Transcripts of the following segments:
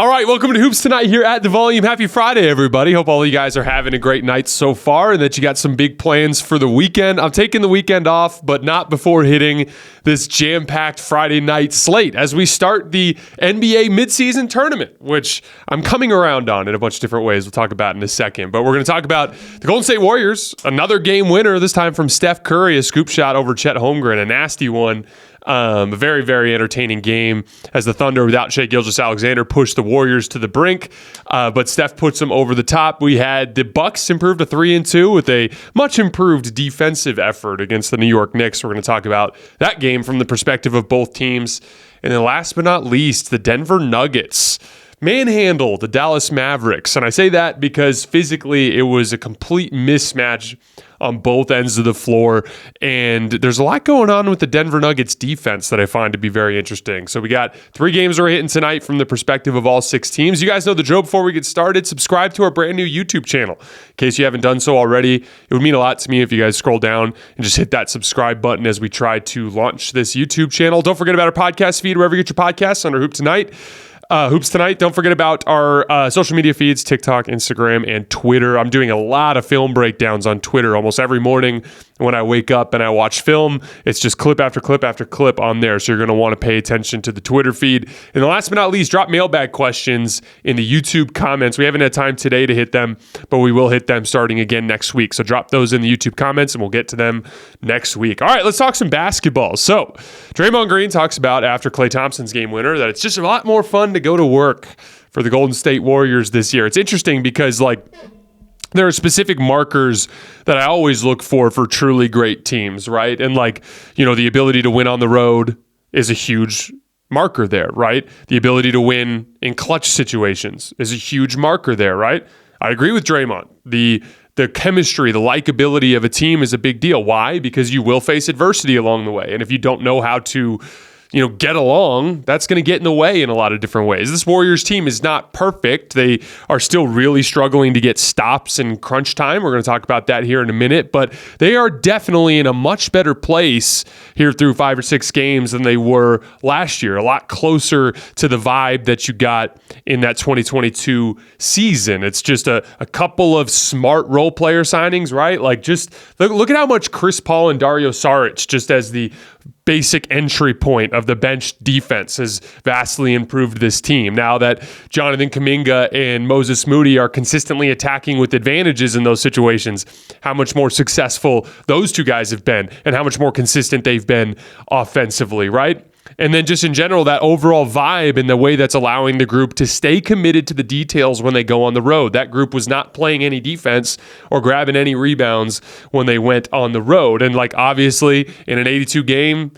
All right, welcome to Hoops Tonight here at The Volume. Happy Friday, everybody. Hope all you guys are having a great night so far and that you got some big plans for the weekend. I'm taking the weekend off, but not before hitting this jam-packed Friday night slate as we start the NBA midseason tournament, which I'm coming around on in a bunch of different ways. We'll talk about in a second. But we're going to talk about the Golden State Warriors, another game winner, this time from Steph Curry, a scoop shot over Chet Holmgren, a nasty one. A very, very entertaining game as the Thunder, without Shai Gilgeous-Alexander, pushed the Warriors to the brink, but Steph puts them over the top. We had the Bucks improved to 3-2 with a much improved defensive effort against the New York Knicks. We're going to talk about that game from the perspective of both teams. And then last but not least, the Denver Nuggets manhandled the Dallas Mavericks. And I say that because physically it was a complete mismatch on both ends of the floor. And there's a lot going on with the Denver Nuggets defense that I find to be very interesting. So we got 3 games we're hitting tonight from the perspective of all 6 teams. You guys know the drill. Before we get started, subscribe to our brand new YouTube channel. In case you haven't done so already, it would mean a lot to me if you guys scroll down and just hit that subscribe button as we try to launch this YouTube channel. Don't forget about our podcast feed, wherever you get your podcasts, under Hoops Tonight. Don't forget about our social media feeds, TikTok, Instagram, and Twitter. I'm doing a lot of film breakdowns on Twitter almost every morning when I wake up and I watch film. It's just clip after clip after clip on there, so you're going to want to pay attention to the Twitter feed. And the last but not least, drop mailbag questions in the YouTube comments. We haven't had time today to hit them, but we will hit them starting again next week. So drop those in the YouTube comments, and we'll get to them next week. All right, let's talk some basketball. So Draymond Green talks about, after Klay Thompson's game winner, that it's just a lot more fun to go to work for the Golden State Warriors this year. It's interesting because, there are specific markers that I always look for truly great teams, right? And the ability to win on the road is a huge marker there, right? The ability to win in clutch situations is a huge marker there, right? I agree with Draymond. The chemistry, the likability of a team is a big deal. Why? Because you will face adversity along the way. And if you don't know how to get along, that's going to get in the way in a lot of different ways. This Warriors team is not perfect. They are still really struggling to get stops in crunch time. We're going to talk about that here in a minute, but they are definitely in a much better place here through 5 or 6 games than they were last year. A lot closer to the vibe that you got in that 2022 season. It's just a couple of smart role player signings, right? Just look at how much Chris Paul and Dario Saric, just as the basic entry point of the bench defense, has vastly improved this team. Now that Jonathan Kuminga and Moses Moody are consistently attacking with advantages in those situations, how much more successful those two guys have been and how much more consistent they've been offensively, right? And then just in general, that overall vibe and the way that's allowing the group to stay committed to the details when they go on the road. That group was not playing any defense or grabbing any rebounds when they went on the road. And obviously in an 82 game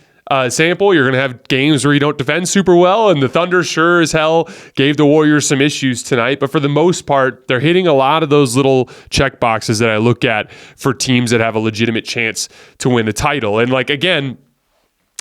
sample, you're going to have games where you don't defend super well, and the Thunder sure as hell gave the Warriors some issues tonight. But for the most part, they're hitting a lot of those little check boxes that I look at for teams that have a legitimate chance to win a title. And again,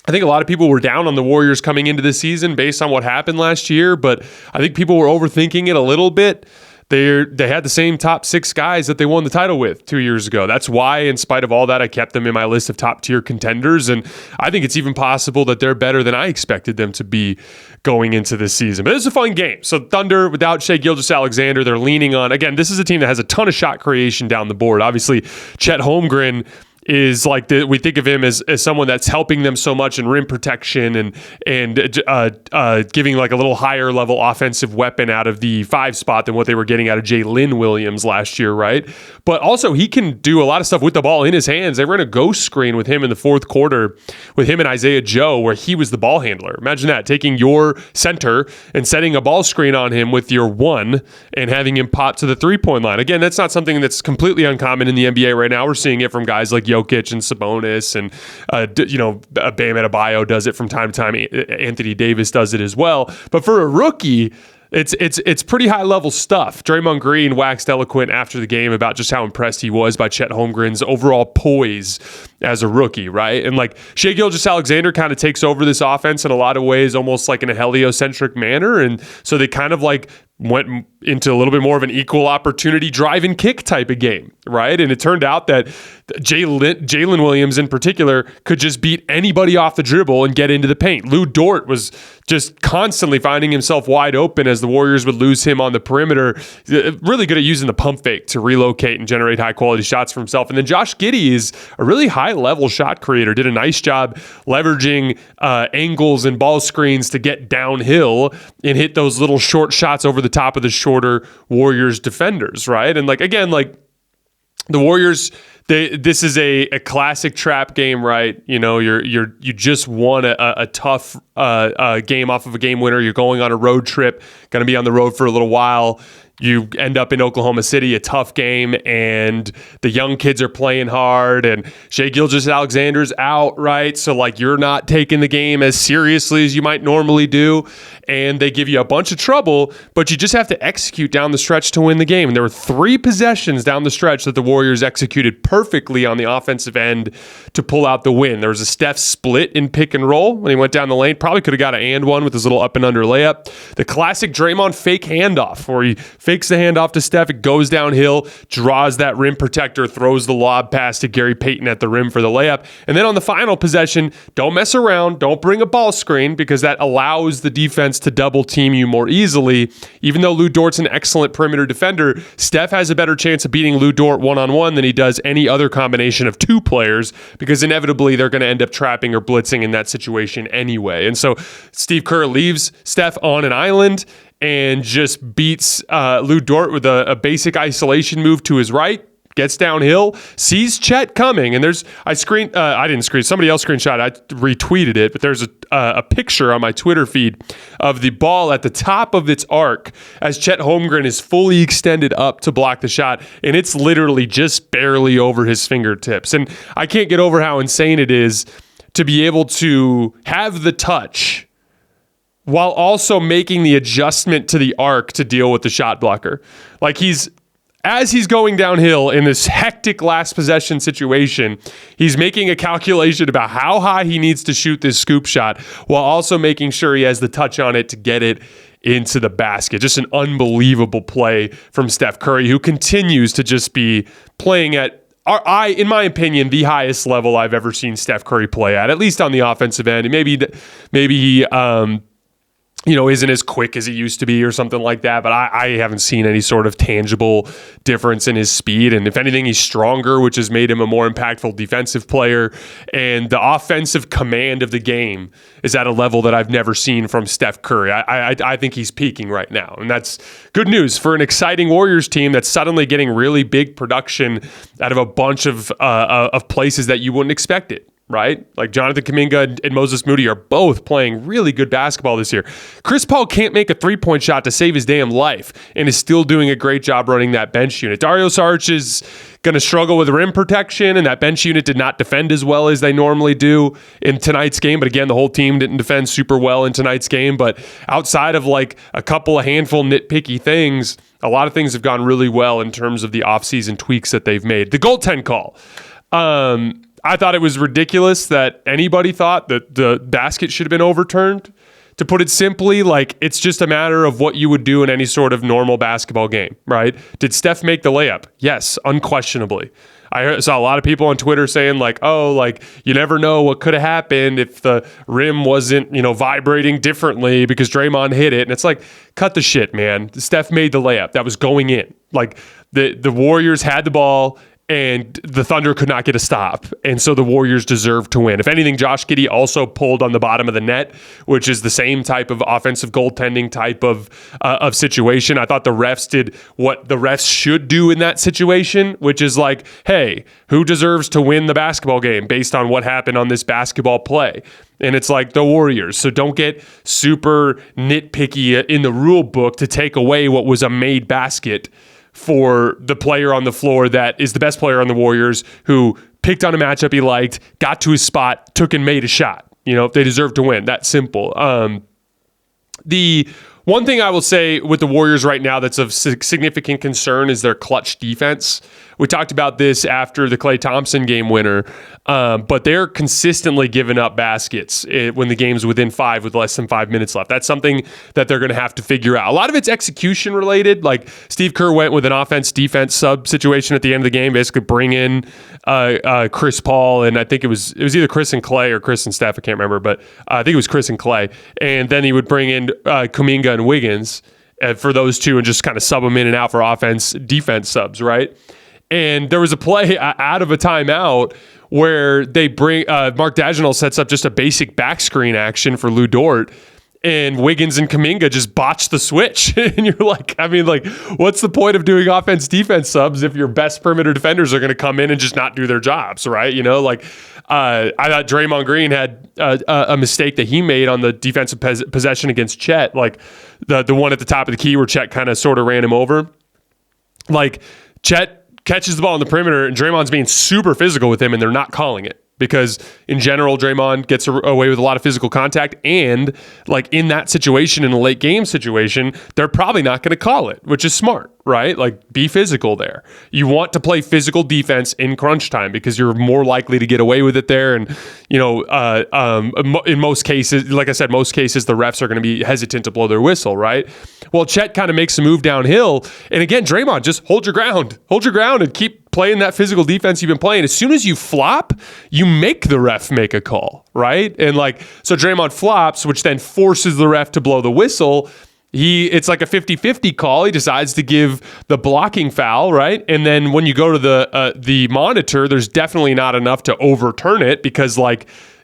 I think a lot of people were down on the Warriors coming into the season based on what happened last year, but I think people were overthinking it a little bit. They had the same top 6 guys that they won the title with 2 years ago. That's why, in spite of all that, I kept them in my list of top-tier contenders, and I think it's even possible that they're better than I expected them to be going into this season. But it's a fun game. So Thunder, without Shai Gilgeous-Alexander, they're leaning on, again, this is a team that has a ton of shot creation down the board. Obviously, Chet Holmgren is we think of him as someone that's helping them so much in rim protection and giving a little higher level offensive weapon out of the 5 spot than what they were getting out of Jalen Williams last year, right? But also he can do a lot of stuff with the ball in his hands. They ran a ghost screen with him in the 4th quarter with him and Isaiah Joe where he was the ball handler. Imagine that, taking your center and setting a ball screen on him with your 1 and having him pop to the 3-point line. Again, that's not something that's completely uncommon in the NBA right now. We're seeing it from guys like Jokic and Sabonis, and Bam Adebayo does it from time to time. Anthony Davis does it as well. But for a rookie, it's pretty high level stuff. Draymond Green waxed eloquent after the game about just how impressed he was by Chet Holmgren's overall poise as a rookie, right? And Shai Gilgeous-Alexander kind of takes over this offense in a lot of ways, almost in a heliocentric manner. And so they kind of went into a little bit more of an equal opportunity drive and kick type of game, right? And it turned out that Jalen Williams in particular could just beat anybody off the dribble and get into the paint. Lou Dort was just constantly finding himself wide open as the Warriors would lose him on the perimeter. Really good at using the pump fake to relocate and generate high quality shots for himself. And then Josh Giddey is a really high level shot creator, did a nice job leveraging angles and ball screens to get downhill and hit those little short shots over the top of the shorter Warriors defenders, right? And again, the Warriors, this is a classic trap game, right? You just won a tough game off of a game winner. You're going on a road trip, going to be on the road for a little while. You end up in Oklahoma City, a tough game, and the young kids are playing hard, and Shai Gilgeous-Alexander's out, right? So, you're not taking the game as seriously as you might normally do, and they give you a bunch of trouble, but you just have to execute down the stretch to win the game. And there were 3 possessions down the stretch that the Warriors executed perfectly on the offensive end to pull out the win. There was a Steph split in pick and roll when he went down the lane. Probably could have got an and one with his little up and under layup. The classic Draymond fake handoff where he fakes the handoff to Steph, it goes downhill, draws that rim protector, throws the lob pass to Gary Payton at the rim for the layup. And then on the final possession, don't mess around, don't bring a ball screen because that allows the defense to double team you more easily. Even though Lou Dort's an excellent perimeter defender, Steph has a better chance of beating Lou Dort one-on-one than he does any other combination of 2 players because inevitably they're going to end up trapping or blitzing in that situation anyway. And so Steve Kerr leaves Steph on an island and just beats Lou Dort with a basic isolation move to his right, gets downhill, sees Chet coming, and I didn't screen, somebody else screenshot, I retweeted it, but there's a picture on my Twitter feed of the ball at the top of its arc as Chet Holmgren is fully extended up to block the shot, and it's literally just barely over his fingertips. And I can't get over how insane it is to be able to have the touch while also making the adjustment to the arc to deal with the shot blocker. As he's going downhill in this hectic last possession situation, he's making a calculation about how high he needs to shoot this scoop shot while also making sure he has the touch on it to get it into the basket. Just an unbelievable play from Steph Curry, who continues to just be playing at, in my opinion, the highest level I've ever seen Steph Curry play at least on the offensive end. And maybe he isn't as quick as he used to be or something like that, but I haven't seen any sort of tangible difference in his speed. And if anything, he's stronger, which has made him a more impactful defensive player. And the offensive command of the game is at a level that I've never seen from Steph Curry. I think he's peaking right now. And that's good news for an exciting Warriors team that's suddenly getting really big production out of a bunch of places that you wouldn't expect it. Right? Like Jonathan Kuminga and Moses Moody are both playing really good basketball this year. Chris Paul can't make a 3-point shot to save his damn life and is still doing a great job running that bench unit. Dario Saric is going to struggle with rim protection, and that bench unit did not defend as well as they normally do in tonight's game. But again, the whole team didn't defend super well in tonight's game. But outside of a couple of handful nitpicky things, a lot of things have gone really well in terms of the offseason tweaks that they've made. The goaltend call. I thought it was ridiculous that anybody thought that the basket should have been overturned. To put it simply, it's just a matter of what you would do in any sort of normal basketball game, right? Did Steph make the layup? Yes, unquestionably. I saw a lot of people on Twitter saying you never know what could have happened if the rim wasn't, vibrating differently because Draymond hit it. And it's cut the shit, man. Steph made the layup. That was going in. The Warriors had the ball, and the Thunder could not get a stop. And so the Warriors deserved to win. If anything, Josh Giddey also pulled on the bottom of the net, which is the same type of offensive goaltending type of situation. I thought the refs did what the refs should do in that situation, which is hey, who deserves to win the basketball game based on what happened on this basketball play? And it's the Warriors. So don't get super nitpicky in the rule book to take away what was a made basket for the player on the floor that is the best player on the Warriors, who picked on a matchup he liked, got to his spot, took and made a shot. If they deserve to win, that simple. The One thing I will say with the Warriors right now that's of significant concern is their clutch defense. We talked about this after the Klay Thompson game winner, but they're consistently giving up baskets when the game's within 5 with less than 5 minutes left. That's something that they're going to have to figure out. A lot of it's execution related. Like Steve Kerr went with an offense-defense sub situation at the end of the game, basically bring in Chris Paul, and I think it was either Chris and Klay or Chris and Steph, I can't remember, but I think it was Chris and Klay. And then he would bring in Kuminga and Wiggins for those two and just kind of sub them in and out for offense-defense subs, right? And there was a play out of a timeout where they bring Mark Dagenal sets up just a basic back screen action for Lou Dort, and Wiggins and Kuminga just botched the switch. And you're like, what's the point of doing offense-defense subs if your best perimeter defenders are going to come in and just not do their jobs, right? I thought Draymond Green had a mistake that he made on the defensive possession against Chet, like the one at the top of the key where Chet kind of sort of ran him over. Like Chet catches the ball on the perimeter, and Draymond's being super physical with him, and they're not calling it. Because in general, Draymond gets away with a lot of physical contact, and like in that situation, in a late game situation, they're probably not going to call it, which is smart, right? Like be physical there. You want to play physical defense in crunch time because you're more likely to get away with it there. And in most cases, like I said, most cases the refs are going to be hesitant to blow their whistle, right? Well, Chet kind of makes a move downhill, and again, Draymond, just hold your ground and keep playing that physical defense you've been playing. As soon as you flop, you make the ref make a call, right? And so Draymond flops, which then forces the ref to blow the whistle. It's like a 50-50 call. He decides to give the blocking foul, right? And then when you go to the monitor, there's definitely not enough to overturn it because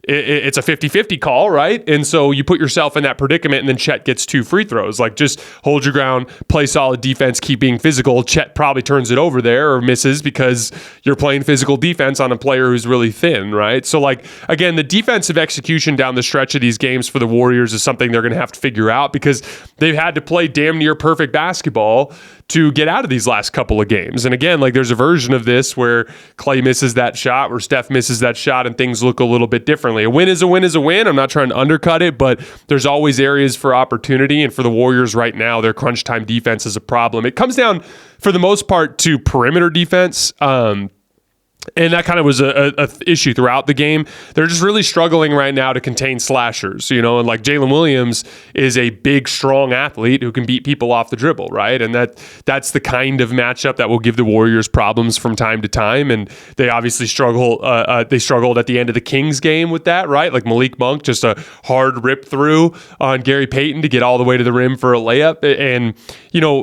it's a 50-50 call, right? And so you put yourself in that predicament, and then Chet gets 2 free throws. Like, just hold your ground, play solid defense, keep being physical. Chet probably turns it over there or misses because you're playing physical defense on a player who's really thin, right? So, again, the defensive execution down the stretch of these games for the Warriors is something they're going to have to figure out because they've had to play damn near perfect basketball to get out of these last couple of games. And again, there's a version of this where Klay misses that shot, where Steph misses that shot, and things look a little bit differently. A win is a win is a win. I'm not trying to undercut it, but there's always areas for opportunity. And for the Warriors right now, their crunch time defense is a problem. It comes down, for the most part, to perimeter defense. And that kind of was a issue throughout the game. They're just really struggling right now to contain slashers, and Jalen Williams is a big, strong athlete who can beat people off the dribble, right? And that's the kind of matchup that will give the Warriors problems from time to time. And they obviously struggled at the end of the Kings game with that, right? Like Malik Monk, just a hard rip through on Gary Payton to get all the way to the rim for a layup. And,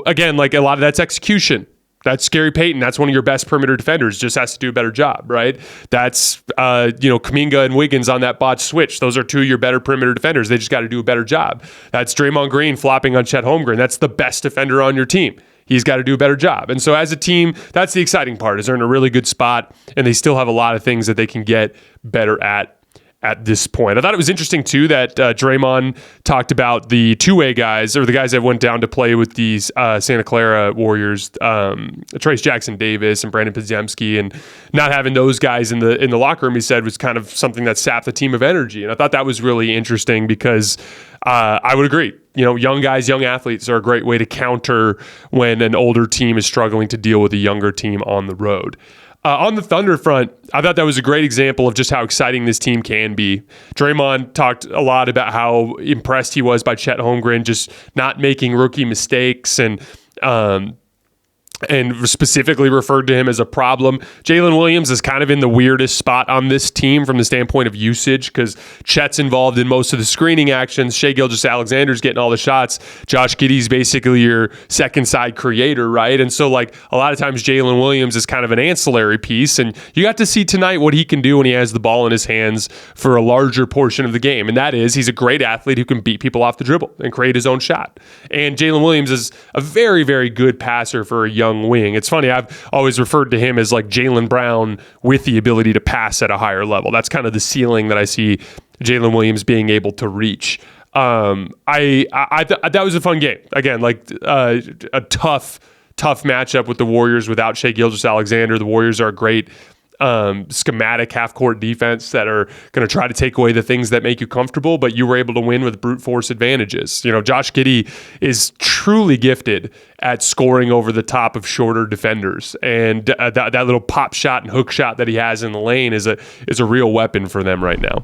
again, a lot of that's execution. That's Gary Payton. That's one of your best perimeter defenders. Just has to do a better job, right? That's, Kuminga and Wiggins on that botch switch. Those are 2 of your better perimeter defenders. They just got to do a better job. That's Draymond Green flopping on Chet Holmgren. That's the best defender on your team. He's got to do a better job. And so as a team, that's the exciting part, is they're in a really good spot, and they still have a lot of things that they can get better at this point. I thought it was interesting, too, that Draymond talked about the two-way guys, or the guys that went down to play with these Santa Clara Warriors, Trace Jackson-Davis and Brandon Podziemski, and not having those guys in the locker room, he said, was kind of something that sapped the team of energy. And I thought that was really interesting because I would agree. Young guys, young athletes are a great way to counter when an older team is struggling to deal with a younger team on the road. On the Thunder front, I thought that was a great example of just how exciting this team can be. Draymond talked a lot about how impressed he was by Chet Holmgren, just not making rookie mistakes, and specifically referred to him as a problem. Jalen Williams is kind of in the weirdest spot on this team from the standpoint of usage because Chet's involved in most of the screening actions. Shai Gilgeous-Alexander's getting all the shots. Josh Giddey's basically your second side creator, right? And so a lot of times Jalen Williams is kind of an ancillary piece, and you got to see tonight what he can do when he has the ball in his hands for a larger portion of the game. And that is, he's a great athlete who can beat people off the dribble and create his own shot. And Jalen Williams is a very, very good passer for a young wing. It's funny, I've always referred to him as Jaylen Brown with the ability to pass at a higher level. That's kind of the ceiling that I see Jalen Williams being able to reach. That was a fun game. Again, a tough matchup with the Warriors without Shai Gilgeous-Alexander. The Warriors are a great schematic half-court defense that are going to try to take away the things that make you comfortable, but you were able to win with brute force advantages. Josh Giddey is truly gifted at scoring over the top of shorter defenders, and that little pop shot and hook shot that he has in the lane is a real weapon for them right now.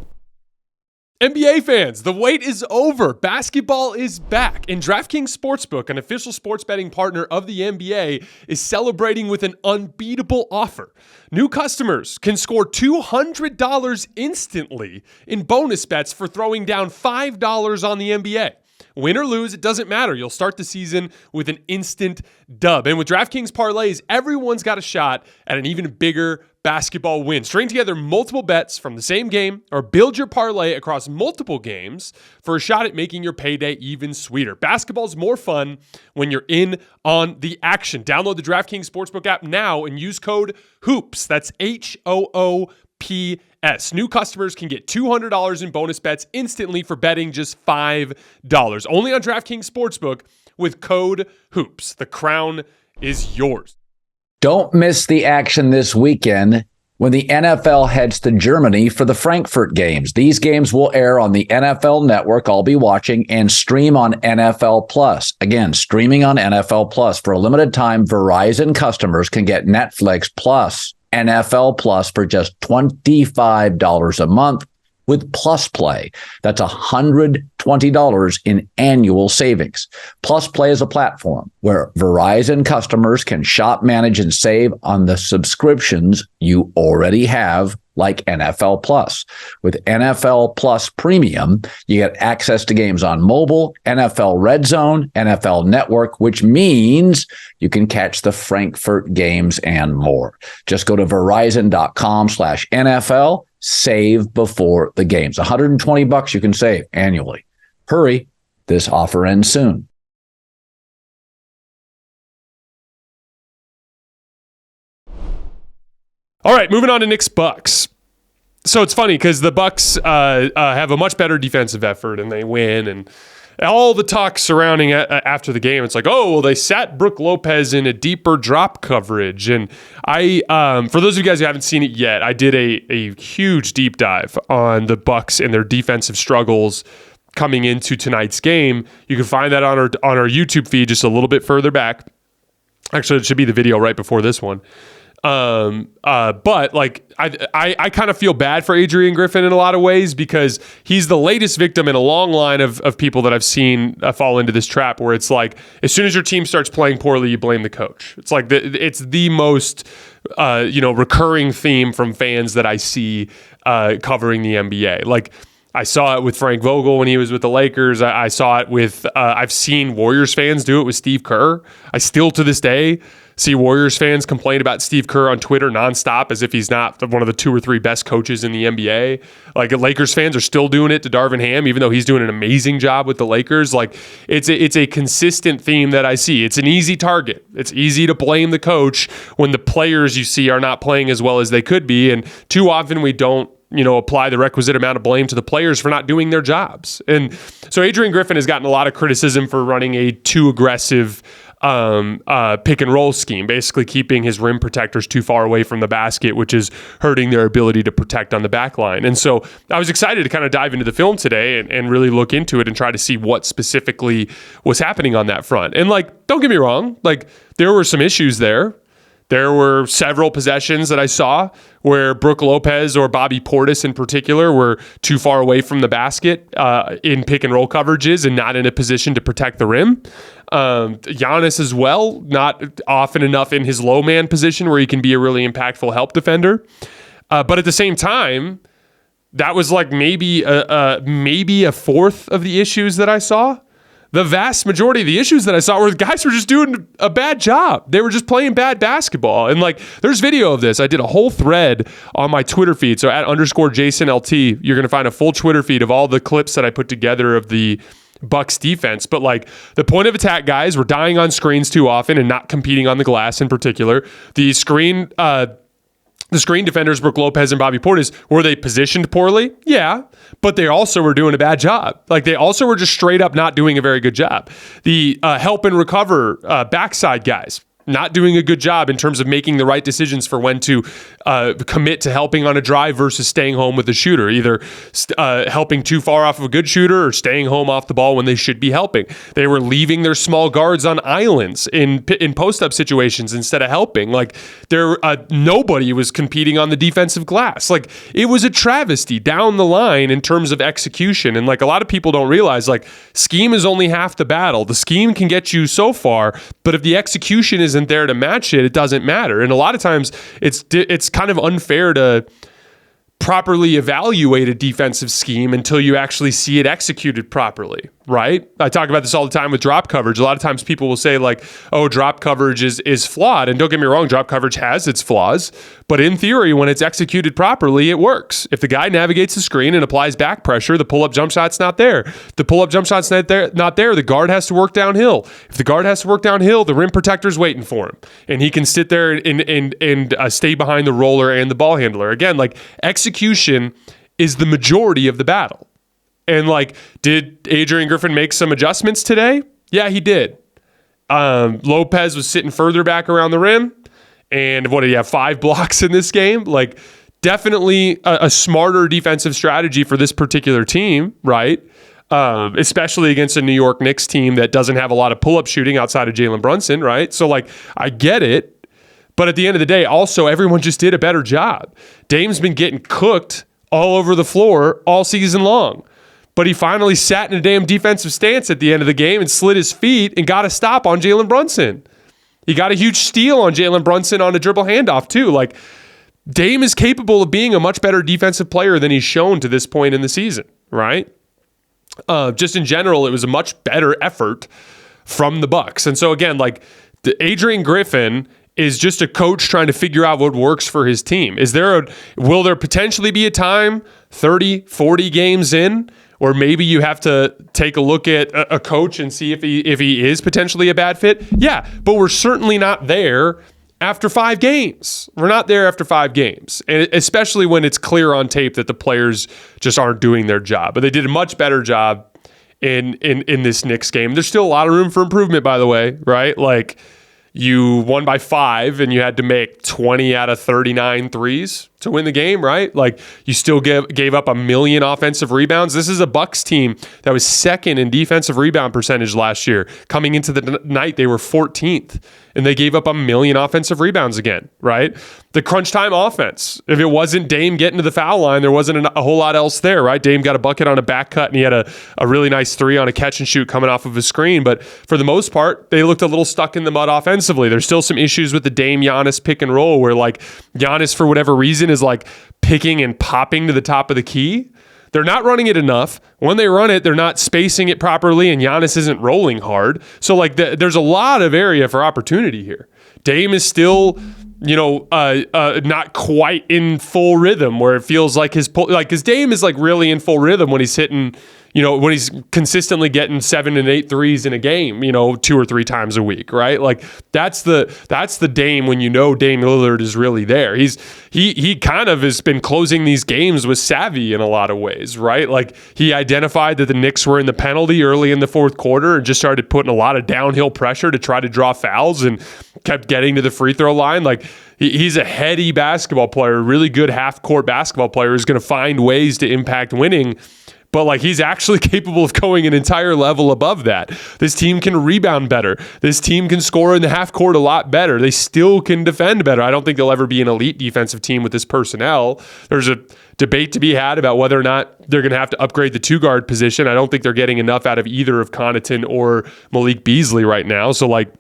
NBA fans, the wait is over. Basketball is back, and DraftKings Sportsbook, an official sports betting partner of the NBA, is celebrating with an unbeatable offer. New customers can score $200 instantly in bonus bets for throwing down $5 on the NBA. Win or lose, it doesn't matter. You'll start the season with an instant dub. And with DraftKings parlays, everyone's got a shot at an even bigger basketball win. String together multiple bets from the same game or build your parlay across multiple games for a shot at making your payday even sweeter. Basketball's more fun when you're in on the action. Download the DraftKings Sportsbook app now and use code HOOPS. That's HOOPS. New customers can get $200 in bonus bets instantly for betting just $5. Only on DraftKings Sportsbook with code HOOPS. The crown is yours. Don't miss the action this weekend when the NFL heads to Germany for the Frankfurt games. These games will air on the NFL Network. I'll be watching and stream on NFL Plus. Again, streaming on NFL Plus. For a limited time, Verizon customers can get Netflix Plus, NFL Plus for just $25 a month with Plus Play. That's $120 in annual savings. Plus Play is a platform where Verizon customers can shop, manage, and save on the subscriptions you already have, like NFL Plus. With NFL Plus Premium, you get access to games on mobile, NFL Red Zone, NFL Network, which means you can catch the Frankfurt games and more. Just go to verizon.com/NFL. Save before the games. $120 you can save annually. Hurry, this offer ends soon. All right, moving on to Knicks-Bucks. So it's funny because the Bucks have a much better defensive effort and they win, and all the talk surrounding after the game, it's like, oh, well, they sat Brook Lopez in a deeper drop coverage. And I, for those of you guys who haven't seen it yet, I did a huge deep dive on the Bucks and their defensive struggles coming into tonight's game. You can find that on our YouTube feed just a little bit further back. Actually, it should be the video right before this one. But like I kind of feel bad for Adrian Griffin in a lot of ways because he's the latest victim in a long line of people that I've seen fall into this trap where it's like, as soon as your team starts playing poorly, you blame the coach. It's like it's the most, recurring theme from fans that I see, covering the NBA. Like, I saw it with Frank Vogel when he was with the Lakers. I saw it with, I've seen Warriors fans do it with Steve Kerr. I still to this day see Warriors fans complain about Steve Kerr on Twitter nonstop as if he's not one of the 2 or 3 best coaches in the NBA. Like, Lakers fans are still doing it to Darvin Ham, even though he's doing an amazing job with the Lakers. Like, it's a consistent theme that I see. It's an easy target. It's easy to blame the coach when the players you see are not playing as well as they could be. And too often we don't, apply the requisite amount of blame to the players for not doing their jobs. And so Adrian Griffin has gotten a lot of criticism for running a too aggressive pick and roll scheme, basically keeping his rim protectors too far away from the basket, which is hurting their ability to protect on the back line. And so I was excited to kind of dive into the film today and really look into it and try to see what specifically was happening on that front. And like, don't get me wrong, like there were some issues there. There were several possessions that I saw where Brook Lopez or Bobby Portis in particular were too far away from the basket in pick and roll coverages and not in a position to protect the rim. Giannis as well, not often enough in his low man position where he can be a really impactful help defender. But at the same time, that was like maybe a fourth of the issues that I saw. The vast majority of the issues that I saw were guys were just doing a bad job. They were just playing bad basketball. And like, there's video of this. I did a whole thread on my Twitter feed. So at _JasonLT, you're going to find a full Twitter feed of all the clips that I put together of the Bucks defense. But like, the point of attack guys were dying on screens too often and not competing on the glass in particular. The screen defenders, Brook Lopez and Bobby Portis, were they positioned poorly? Yeah, but they also were doing a bad job. Like, they also were just straight up not doing a very good job. The help and recover backside guys, not doing a good job in terms of making the right decisions for when to commit to helping on a drive versus staying home with the shooter, either helping too far off of a good shooter or staying home off the ball when they should be helping. They were leaving their small guards on islands in post-up situations instead of helping. Like, nobody was competing on the defensive glass. Like, it was a travesty down the line in terms of execution. And like, a lot of people don't realize, like, scheme is only half the battle. The scheme can get you so far, but if the execution isn't there to match it, it doesn't matter. And a lot of times it's kind of unfair to properly evaluate a defensive scheme until you actually see it executed properly, right? I talk about this all the time with drop coverage. A lot of times people will say like, oh, drop coverage is flawed. And don't get me wrong, drop coverage has its flaws, but in theory, when it's executed properly, it works. If the guy navigates the screen and applies back pressure, the pull-up jump shot's not there. If the pull-up jump shot's not there, the guard has to work downhill. If the guard has to work downhill, the rim protector's waiting for him. And he can sit there and stay behind the roller and the ball handler. Again, like, execution is the majority of the battle. And like, did Adrian Griffin make some adjustments today? Yeah, he did. Lopez was sitting further back around the rim. And what did he have, 5 blocks in this game? Like, definitely a smarter defensive strategy for this particular team, right? Especially against a New York Knicks team that doesn't have a lot of pull-up shooting outside of Jalen Brunson, right? So like, I get it. But at the end of the day, also, everyone just did a better job. Dame's been getting cooked all over the floor all season long. But he finally sat in a damn defensive stance at the end of the game and slid his feet and got a stop on Jalen Brunson. He got a huge steal on Jalen Brunson on a dribble handoff too. Like, Dame is capable of being a much better defensive player than he's shown to this point in the season, right? Just in general, it was a much better effort from the Bucks. And so again, like, Adrian Griffin is just a coach trying to figure out what works for his team. Will there potentially be a time 30, 40 games in or maybe you have to take a look at a coach and see if he is potentially a bad fit? Yeah, but we're certainly not there after 5 games. We're not there after 5 games, and especially when it's clear on tape that the players just aren't doing their job. But they did a much better job in this Knicks game. There's still a lot of room for improvement, by the way, right? Like, you won by 5 and you had to make 20 out of 39 threes to win the game, right? Like, you still gave up 1 million offensive rebounds. This is a Bucks team that was second in defensive rebound percentage last year. Coming into the night, they were 14th, and they gave up 1 million offensive rebounds again, right? The crunch time offense. If it wasn't Dame getting to the foul line, there wasn't a whole lot else there, right? Dame got a bucket on a back cut, and he had a really nice 3 on a catch and shoot coming off of a screen. But for the most part, they looked a little stuck in the mud offensively. There's still some issues with the Dame Giannis pick and roll where, like, Giannis, for whatever reason, is like picking and popping to the top of the key. They're not running it enough. When they run it, they're not spacing it properly, and Giannis isn't rolling hard. So like, there's a lot of area for opportunity here. Dame is still, not quite in full rhythm where it feels like his Dame is like really in full rhythm when he's hitting, when he's consistently getting 7 and 8 threes in a game, 2 or 3 times a week, right? Like, that's the Dame when Dame Lillard is really there. He kind of has been closing these games with savvy in a lot of ways, right? Like, he identified that the Knicks were in the penalty early in the fourth quarter and just started putting a lot of downhill pressure to try to draw fouls and kept getting to the free throw line. Like, he's a heady basketball player, really good half-court basketball player who's going to find ways to impact winning. But like, he's actually capable of going an entire level above that. This team can rebound better. This team can score in the half court a lot better. They still can defend better. I don't think they'll ever be an elite defensive team with this personnel. There's a debate to be had about whether or not they're going to have to upgrade the 2-guard position. I don't think they're getting enough out of either of Connaughton or Malik Beasley right now. So like,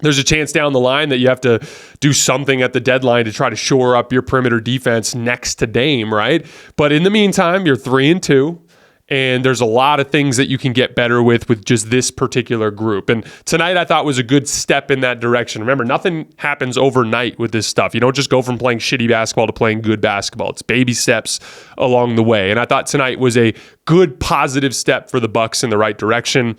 there's a chance down the line that you have to do something at the deadline to try to shore up your perimeter defense next to Dame, right? But in the meantime, you're 3-2. And there's a lot of things that you can get better with just this particular group. And tonight I thought was a good step in that direction. Remember, nothing happens overnight with this stuff. You don't just go from playing shitty basketball to playing good basketball. It's baby steps along the way. And I thought tonight was a good positive step for the Bucks in the right direction.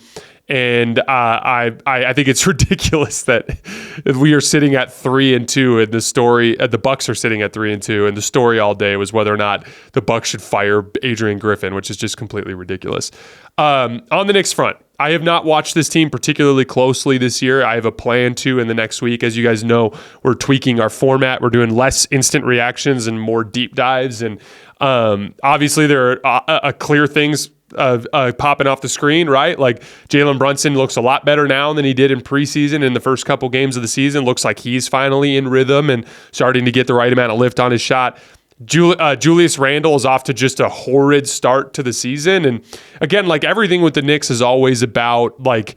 And I think it's ridiculous that we are sitting at 3-2, and the story the Bucks are sitting at 3-2, and the story all day was whether or not the Bucks should fire Adrian Griffin, which is just completely ridiculous. On the Knicks front, I have not watched this team particularly closely this year. I have a plan to in the next week. As you guys know, we're tweaking our format. We're doing less instant reactions and more deep dives. And obviously there are clear things popping off the screen, right? Like Jalen Brunson looks a lot better now than he did in preseason in the first couple games of the season. Looks like he's finally in rhythm and starting to get the right amount of lift on his shot. Julius Randle is off to just a horrid start to the season. And again, like everything with the Knicks is always about like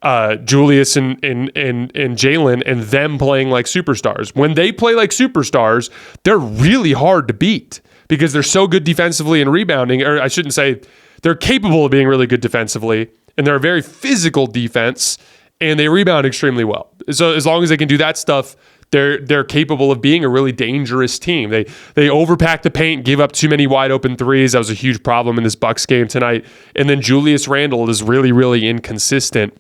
Julius and Jalen and them playing like superstars. When they play like superstars, they're really hard to beat because they're so good defensively and rebounding. Or I shouldn't say they're capable of being really good defensively, and they're a very physical defense, and they rebound extremely well. So as long as they can do that stuff, they're capable of being a really dangerous team. They overpack the paint, give up too many wide open threes. That was a huge problem in this Bucks game tonight. And then Julius Randle is really, really inconsistent.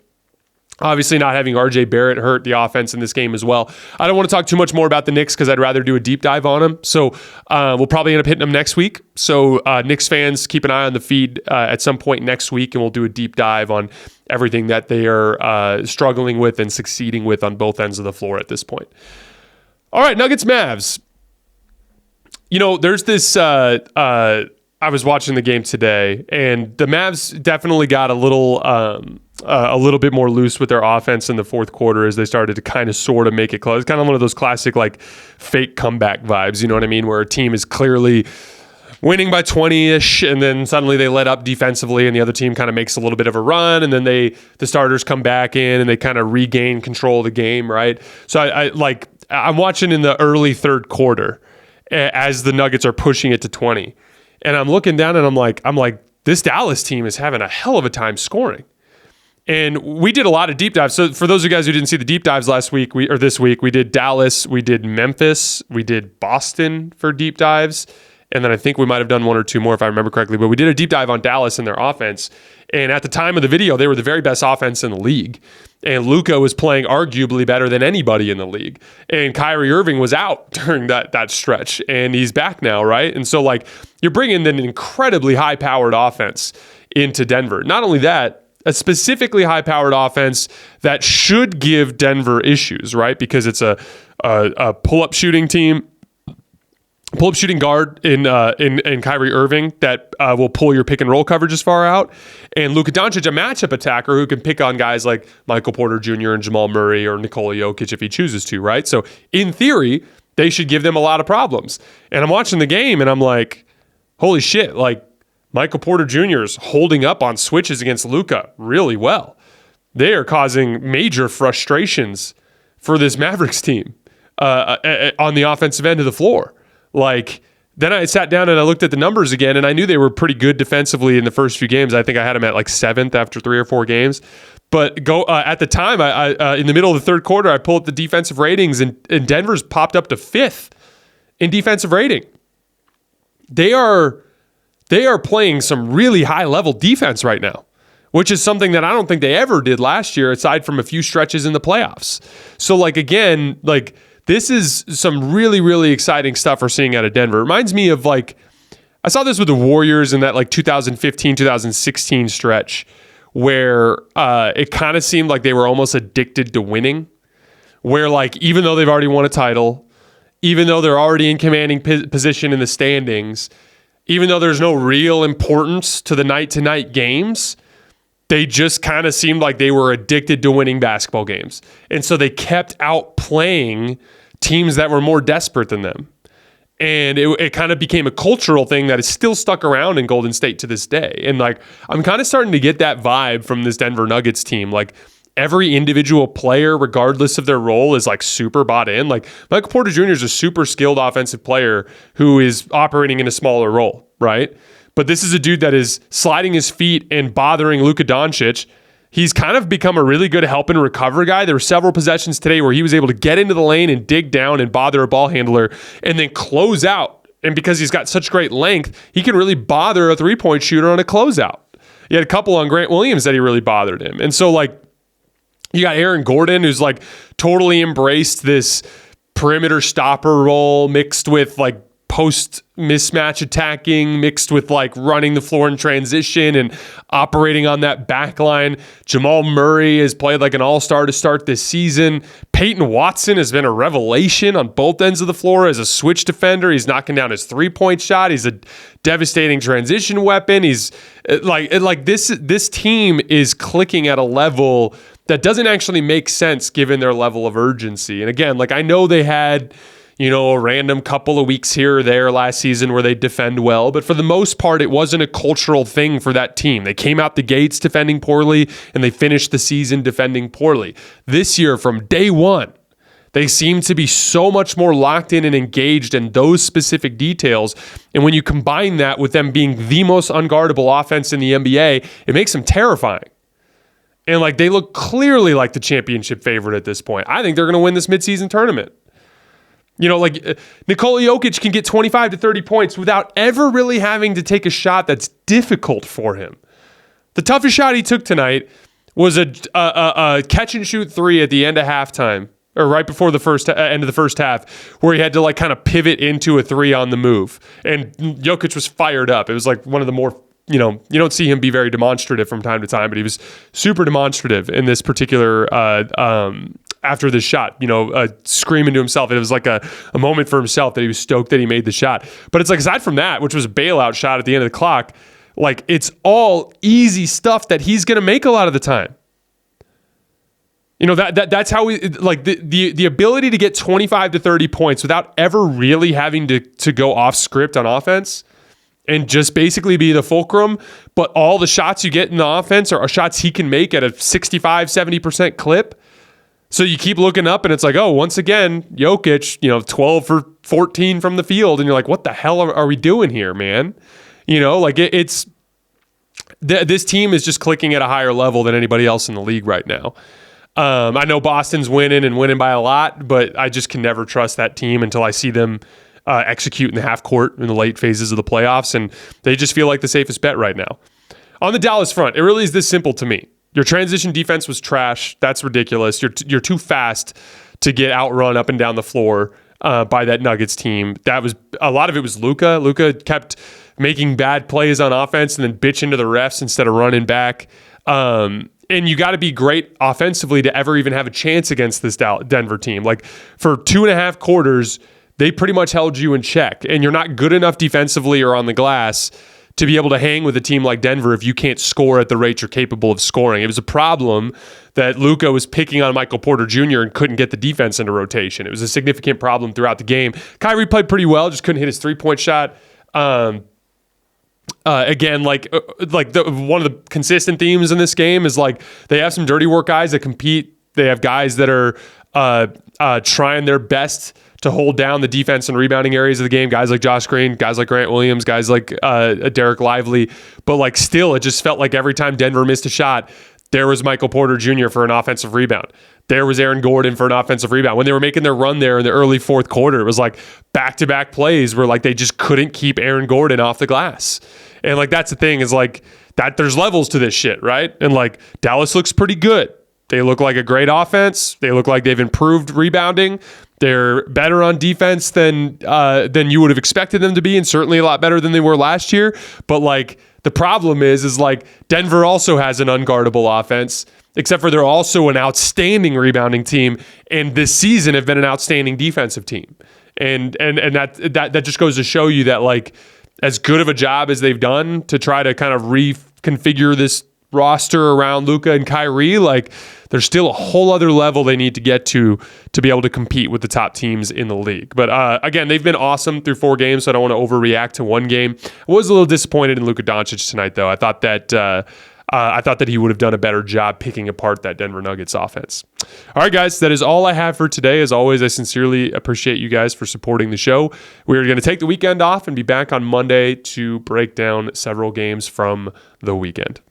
Obviously, not having RJ Barrett hurt the offense in this game as well. I don't want to talk too much more about the Knicks because I'd rather do a deep dive on them. So we'll probably end up hitting them next week. So Knicks fans, keep an eye on the feed at some point next week, and we'll do a deep dive on everything that they are struggling with and succeeding with on both ends of the floor at this point. All right, Nuggets Mavs. You know, there's this. I was watching the game today, and the Mavs definitely got a little bit more loose with their offense in the fourth quarter as they started to kind of sort of make it close. Kind of one of those classic like fake comeback vibes, you know what I mean? Where a team is clearly winning by 20-ish, and then suddenly they let up defensively, and the other team kind of makes a little bit of a run, and then the starters come back in and they kind of regain control of the game, right? So I'm watching in the early third quarter as the Nuggets are pushing it to 20. And I'm looking down and I'm like, this Dallas team is having a hell of a time scoring. And we did a lot of deep dives. So for those of you guys who didn't see the deep dives this week, we did Dallas, we did Memphis, we did Boston for deep dives. And then I think we might have done one or two more if I remember correctly. But we did a deep dive on Dallas and their offense. And at the time of the video, they were the very best offense in the league. And Luka was playing arguably better than anybody in the league. And Kyrie Irving was out during that stretch. And he's back now, right? And so, like, you're bringing an incredibly high-powered offense into Denver. Not only that, a specifically high-powered offense that should give Denver issues, right? Because it's a pull-up shooting team. Pull-up shooting guard in Kyrie Irving that will pull your pick-and-roll coverages far out. And Luka Doncic, a matchup attacker who can pick on guys like Michael Porter Jr. and Jamal Murray or Nikola Jokic if he chooses to, right? So in theory, they should give them a lot of problems. And I'm watching the game, and I'm like, holy shit, like Michael Porter Jr. is holding up on switches against Luka really well. They are causing major frustrations for this Mavericks team on the offensive end of the floor. Like, then I sat down and I looked at the numbers again, and I knew they were pretty good defensively in the first few games. I think I had them at like 7th after 3 or 4 games. But at the time, I in the middle of the third quarter, I pulled up the defensive ratings, and Denver's popped up to 5th in defensive rating. They are playing some really high-level defense right now, which is something that I don't think they ever did last year, aside from a few stretches in the playoffs. So, like, again, like, this is some really, really exciting stuff we're seeing out of Denver. It reminds me of, like, I saw this with the Warriors in that, like, 2015, 2016 stretch where it kind of seemed like they were almost addicted to winning, where, like, even though they've already won a title, even though they're already in commanding position in the standings, even though there's no real importance to the night-to-night games, they just kind of seemed like they were addicted to winning basketball games. And so they kept outplaying teams that were more desperate than them. And it kind of became a cultural thing that is still stuck around in Golden State to this day. And like, I'm kind of starting to get that vibe from this Denver Nuggets team. Like, every individual player, regardless of their role, is like super bought in. Like, Michael Porter Jr. is a super skilled offensive player who is operating in a smaller role, right? But this is a dude that is sliding his feet and bothering Luka Doncic. He's kind of become a really good help and recover guy. There were several possessions today where he was able to get into the lane and dig down and bother a ball handler and then close out. And because he's got such great length, he can really bother a three-point shooter on a closeout. He had a couple on Grant Williams that he really bothered him. And so, like, you got Aaron Gordon, who's like totally embraced this perimeter stopper role mixed with like post mismatch attacking mixed with like running the floor in transition and operating on that back line. Jamal Murray has played like an all-star to start this season. Peyton Watson has been a revelation on both ends of the floor as a switch defender. He's knocking down his three-point shot. He's a devastating transition weapon. He's like this team is clicking at a level that doesn't actually make sense given their level of urgency. And again, like I know they had a random couple of weeks here or there last season where they defend well, but for the most part, it wasn't a cultural thing for that team. They came out the gates defending poorly, and they finished the season defending poorly. This year, from day one, they seem to be so much more locked in and engaged in those specific details. And when you combine that with them being the most unguardable offense in the NBA, it makes them terrifying. And like they look clearly like the championship favorite at this point. I think they're going to win this midseason tournament. Like Nikola Jokic can get 25 to 30 points without ever really having to take a shot that's difficult for him. The toughest shot he took tonight was a catch and shoot three at the end of halftime, or right before the end of the first half, where he had to like kind of pivot into a three on the move. And Jokic was fired up. It was like one of the more, you don't see him be very demonstrative from time to time, but he was super demonstrative in this particular after this shot, screaming to himself. It was like a moment for himself that he was stoked that he made the shot. But it's like, aside from that, which was a bailout shot at the end of the clock, like it's all easy stuff that he's going to make a lot of the time. That's how we like the ability to get 25 to 30 points without ever really having to go off script on offense and just basically be the fulcrum. But all the shots you get in the offense are shots he can make at a 65, 70% clip. So you keep looking up and it's like, oh, once again, Jokic, 12 for 14 from the field. And you're like, what the hell are we doing here, man? This team is just clicking at a higher level than anybody else in the league right now. I know Boston's winning by a lot, but I just can never trust that team until I see them execute in the half court in the late phases of the playoffs. And they just feel like the safest bet right now. On the Dallas front, it really is this simple to me. Your transition defense was trash. That's ridiculous. You're too fast to get outrun up and down the floor by that Nuggets team. That was a lot of it was Luka. Luka kept making bad plays on offense and then bitching to the refs instead of running back. And you got to be great offensively to ever even have a chance against this Denver team. Like for 2.5 quarters, they pretty much held you in check. And you're not good enough defensively or on the glass to be able to hang with a team like Denver if you can't score at the rate you're capable of scoring. It was a problem that Luka was picking on Michael Porter Jr. and couldn't get the defense into rotation. It was a significant problem throughout the game. Kyrie played pretty well, just couldn't hit his three-point shot. Again, one of the consistent themes in this game is like they have some dirty work guys that compete. They have guys that are trying their best to hold down the defense and rebounding areas of the game. Guys like Josh Green, guys like Grant Williams, guys like Derek Lively. But like still, it just felt like every time Denver missed a shot, there was Michael Porter Jr. for an offensive rebound. There was Aaron Gordon for an offensive rebound. When they were making their run there in the early fourth quarter, it was like back-to-back plays where like they just couldn't keep Aaron Gordon off the glass. And like that's the thing is like that there's levels to this shit, right? And like Dallas looks pretty good. They look like a great offense. They look like they've improved rebounding. They're better on defense than you would have expected them to be, and certainly a lot better than they were last year. But like the problem is like Denver also has an unguardable offense, except for they're also an outstanding rebounding team, and this season have been an outstanding defensive team. And that just goes to show you that like as good of a job as they've done to try to kind of reconfigure this roster around Luka and Kyrie, like there's still a whole other level they need to get to be able to compete with the top teams in the league. But again, they've been awesome through 4 games, so I don't want to overreact to one game. I was a little disappointed in Luka Doncic tonight, though. I thought that he would have done a better job picking apart that Denver Nuggets offense. All right, guys, that is all I have for today. As always, I sincerely appreciate you guys for supporting the show. We're going to take the weekend off and be back on Monday to break down several games from the weekend.